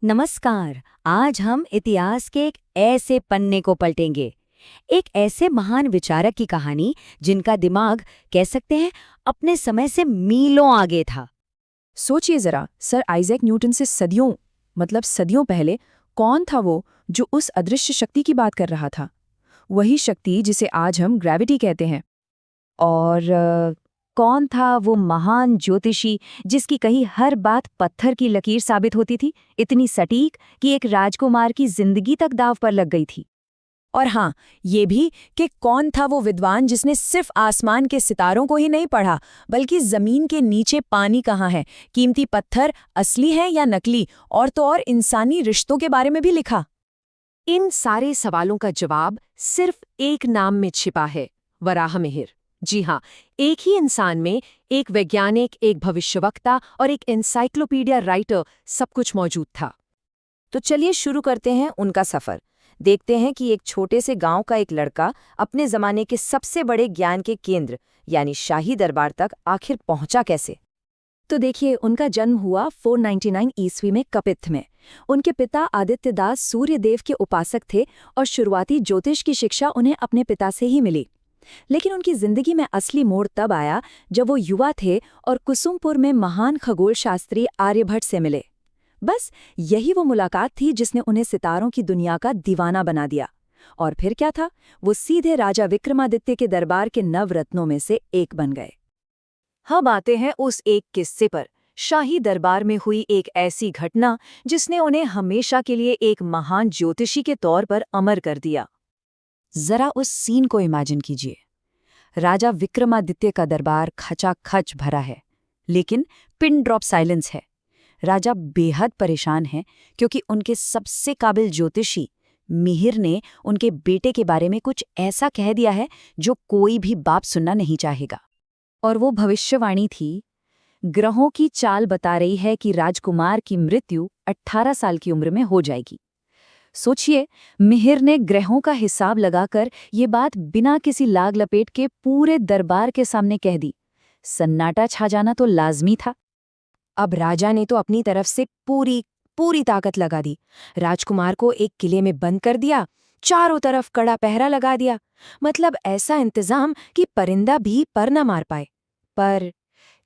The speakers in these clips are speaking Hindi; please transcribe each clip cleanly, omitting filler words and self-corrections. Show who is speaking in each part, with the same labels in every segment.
Speaker 1: नमस्कार। आज हम इतिहास के एक ऐसे पन्ने को पलटेंगे, एक ऐसे महान विचारक की कहानी जिनका दिमाग कह सकते हैं अपने समय से मीलों आगे था।
Speaker 2: सोचिए जरा, सर आइजैक न्यूटन से सदियों पहले कौन था वो जो उस अदृश्य शक्ति की बात कर रहा था? वही शक्ति जिसे आज हम ग्रेविटी कहते हैं।
Speaker 1: और कौन था वो महान ज्योतिषी जिसकी कही हर बात पत्थर की लकीर साबित होती थी, इतनी सटीक कि एक राजकुमार की जिंदगी तक दांव पर लग गई थी।
Speaker 2: और हाँ, ये भी कि कौन था वो विद्वान जिसने सिर्फ आसमान के सितारों को ही नहीं पढ़ा, बल्कि जमीन के नीचे पानी कहाँ है, कीमती पत्थर असली हैं या नकली, और तो और इंसानी रिश्तों के बारे में भी लिखा।
Speaker 3: इन सारे सवालों का जवाब सिर्फ एक नाम में छिपा है, वराहमिहिर। जी हाँ, एक ही इंसान में एक वैज्ञानिक, एक भविष्यवक्ता और एक एनसाइक्लोपीडिया राइटर सब कुछ मौजूद था।
Speaker 2: तो चलिए शुरू करते हैं उनका सफर। देखते हैं कि एक छोटे से गांव का एक लड़का अपने जमाने के सबसे बड़े ज्ञान के केंद्र यानी शाही दरबार तक आखिर पहुंचा कैसे। तो देखिए, उनका जन्म हुआ 499 ईस्वी में कपित्थ में। उनके पिता आदित्यदास सूर्यदेव के उपासक थे और शुरुआती ज्योतिष की शिक्षा उन्हें अपने पिता से ही मिली। लेकिन उनकी जिंदगी में असली मोड़ तब आया जब वो युवा थे और कुसुमपुर में महान खगोल शास्त्री आर्यभट्ट से मिले। बस यही वो मुलाकात थी जिसने उन्हें सितारों की दुनिया का दीवाना बना दिया। और फिर क्या था, वो सीधे राजा विक्रमादित्य के दरबार के नवरत्नों में से एक बन गए। हम आते हैं उस एक किस्से पर, शाही दरबार में हुई एक ऐसी घटना जिसने उन्हें हमेशा के लिए एक महान ज्योतिषी के तौर पर अमर कर दिया। जरा उस सीन को इमेजिन कीजिए। राजा विक्रमादित्य का दरबार खचाखच भरा है, लेकिन पिन ड्रॉप साइलेंस है। राजा बेहद परेशान हैं क्योंकि उनके सबसे काबिल ज्योतिषी मिहिर ने उनके बेटे के बारे में कुछ ऐसा कह दिया है जो कोई भी बाप सुनना नहीं चाहेगा। और वो भविष्यवाणी थी, ग्रहों की चाल बता रही है कि राजकुमार की मृत्यु 18 साल की उम्र में हो जाएगी। सोचिए, मिहिर ने ग्रहों का हिसाब लगाकर ये बात बिना किसी लाग लपेट के पूरे दरबार के सामने कह दी। सन्नाटा छा जाना तो लाजमी था। अब राजा ने तो अपनी तरफ से पूरी ताकत लगा दी। राजकुमार को एक किले में बंद कर दिया, चारों तरफ कड़ा पहरा लगा दिया। मतलब ऐसा इंतजाम कि परिंदा भी पर न मार पाए। पर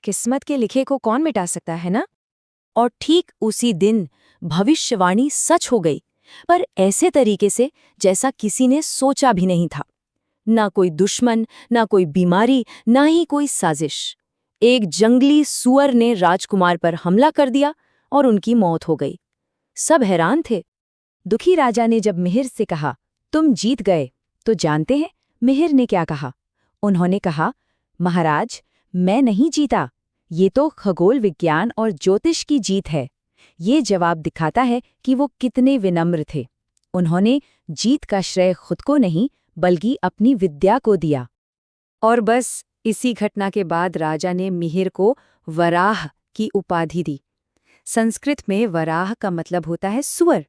Speaker 2: किस्मत के लिखे को कौन मिटा सकता है ना। और ठीक उसी दिन भविष्यवाणी सच हो गई, पर ऐसे तरीके से जैसा किसी ने सोचा भी नहीं था। ना कोई दुश्मन, ना कोई बीमारी, ना ही कोई साजिश। एक जंगली सुअर ने राजकुमार पर हमला कर दिया और उनकी मौत हो गई। सब हैरान थे। दुखी राजा ने जब मिहिर से कहा, तुम जीत गए, तो जानते हैं मिहिर ने क्या कहा? उन्होंने कहा, महाराज, मैं नहीं जीता, ये तो खगोल विज्ञान और ज्योतिष की जीत है। ये जवाब दिखाता है कि वो कितने विनम्र थे। उन्होंने जीत का श्रेय खुद को नहीं, बल्कि अपनी विद्या को दिया। और बस इसी घटना के बाद राजा ने मिहिर को वराह की उपाधि दी। संस्कृत में वराह का मतलब होता है सुअर,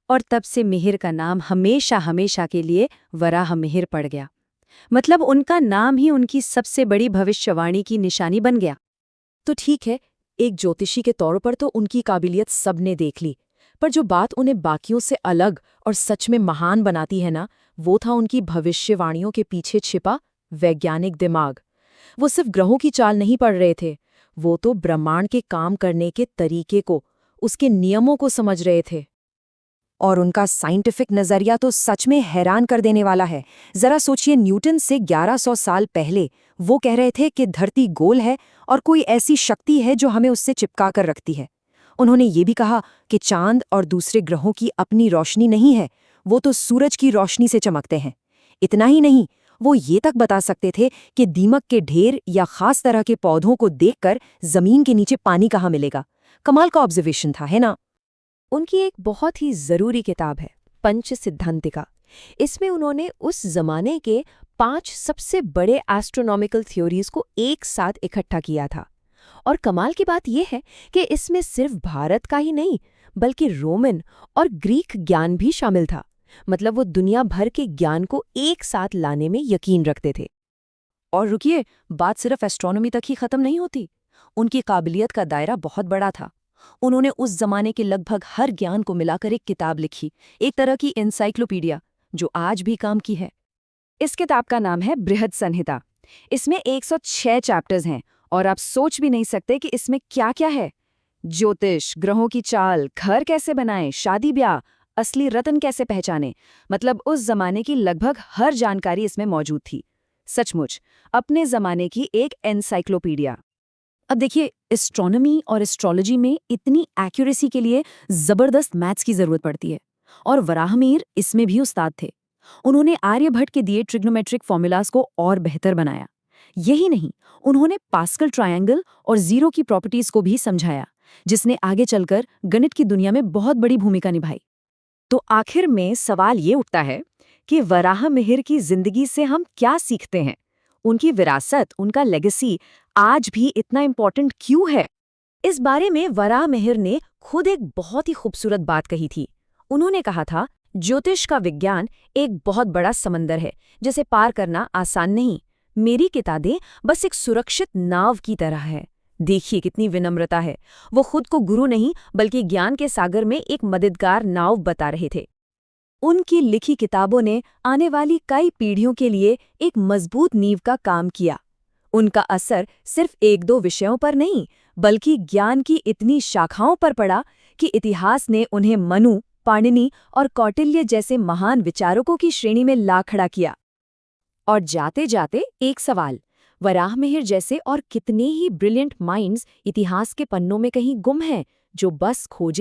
Speaker 2: और तब से मिहिर का नाम हमेशा हमेशा के लिए वराह मिहिर पड़ गया। मतलब उनका नाम ही उनकी सबसे बड़ी भविष्यवाणी की निशानी बन गया। तो ठीक है, एक ज्योतिषी के तौर पर तो उनकी काबिलियत सबने देख ली, पर जो बात उन्हें बाकियों से अलग और सच में महान बनाती है ना, वो था उनकी भविष्यवाणियों के पीछे छिपा वैज्ञानिक दिमाग। वो सिर्फ ग्रहों की चाल नहीं पढ़ रहे थे, वो तो ब्रह्मांड के काम करने के तरीके को, उसके नियमों को समझ रहे थे। और उनका साइंटिफिक नजरिया तो सच में हैरान कर देने वाला है। जरा सोचिए, न्यूटन से 1100 साल पहले वो कह रहे थे कि धरती गोल है और कोई ऐसी शक्ति है जो हमें उससे चिपका कर रखती है। उन्होंने ये भी कहा कि चांद और दूसरे ग्रहों की अपनी रोशनी नहीं है, वो तो सूरज की रोशनी से चमकते हैं। इतना ही नहीं, वो ये तक बता सकते थे कि दीमक के ढेर या खास तरह के पौधों को देखकर जमीन के नीचे पानी कहाँ मिलेगा। कमाल का ऑब्जर्वेशन था, है ना। उनकी एक बहुत ही जरूरी किताब है पंच सिद्धांतिका। इसमें उन्होंने उस जमाने के 5 सबसे बड़े एस्ट्रोनॉमिकल थ्योरीज को एक साथ इकट्ठा किया था। और कमाल की बात यह है कि इसमें सिर्फ भारत का ही नहीं, बल्कि रोमन और ग्रीक ज्ञान भी शामिल था। मतलब वो दुनिया भर के ज्ञान को एक साथ लाने में यकीन रखते थे। और रुकिए, बात सिर्फ एस्ट्रोनॉमी तक ही खत्म नहीं होती। उनकी काबिलियत का दायरा बहुत बड़ा था। उन्होंने उस जमाने के लगभग हर ज्ञान को मिलाकर एक किताब लिखी, एक तरह की एनसाइक्लोपीडिया, जो आज भी काम की है। इस किताब का नाम है बृहद संहिता। इसमें 106 चैप्टर्स हैं और आप सोच भी नहीं सकते कि इसमें क्या क्या है। ज्योतिष, ग्रहों की चाल, घर कैसे बनाएं, शादी ब्याह, असली रत्न कैसे पहचाने, मतलब उस जमाने की लगभग हर जानकारी इसमें मौजूद थी। सचमुच अपने जमाने की एक एनसाइक्लोपीडिया। अब देखिए, एस्ट्रोनॉमी और एस्ट्रोलॉजी में इतनी एक्यूरेसी के लिए जबरदस्त मैथ्स की जरूरत पड़ती है, और वराहमिहिर इसमें भी उस्ताद थे। उन्होंने आर्यभट्ट के दिए ट्रिग्नोमेट्रिक फॉर्मूलाज को और बेहतर बनाया। यही नहीं, उन्होंने पास्कल ट्रायंगल और जीरो की प्रॉपर्टीज को भी समझाया, जिसने आगे चलकर गणित की दुनिया में बहुत बड़ी भूमिका निभाई। तो आखिर में सवाल ये उठता है कि वराहमिहिर की जिंदगी से हम क्या सीखते हैं? उनकी विरासत, उनका लेगेसी आज भी इतना इम्पोर्टेंट क्यों है? इस बारे में वराहमिहिर ने खुद एक बहुत ही खूबसूरत बात कही थी। उन्होंने कहा था, ज्योतिष का विज्ञान एक बहुत बड़ा समंदर है, जिसे पार करना आसान नहीं। मेरी किताबें बस एक सुरक्षित नाव की तरह है। देखिए कितनी विनम्रता है। वो खुद को गुरु नहीं, बल्कि ज्ञान के सागर में एक मददगार नाव बता रहे थे। उनकी लिखी किताबों ने आने वाली कई पीढ़ियों के लिए एक मजबूत नींव का काम किया। उनका असर सिर्फ एक दो विषयों पर नहीं, बल्कि ज्ञान की इतनी शाखाओं पर पड़ा कि इतिहास ने उन्हें मनु, पाणिनि और कौटिल्य जैसे महान विचारकों की श्रेणी में ला खड़ा किया। और जाते जाते एक सवाल, वराहमिहिर जैसे और कितने ही ब्रिलियंट माइंड्स इतिहास के पन्नों में कहीं गुम हैं, जो बस खोजे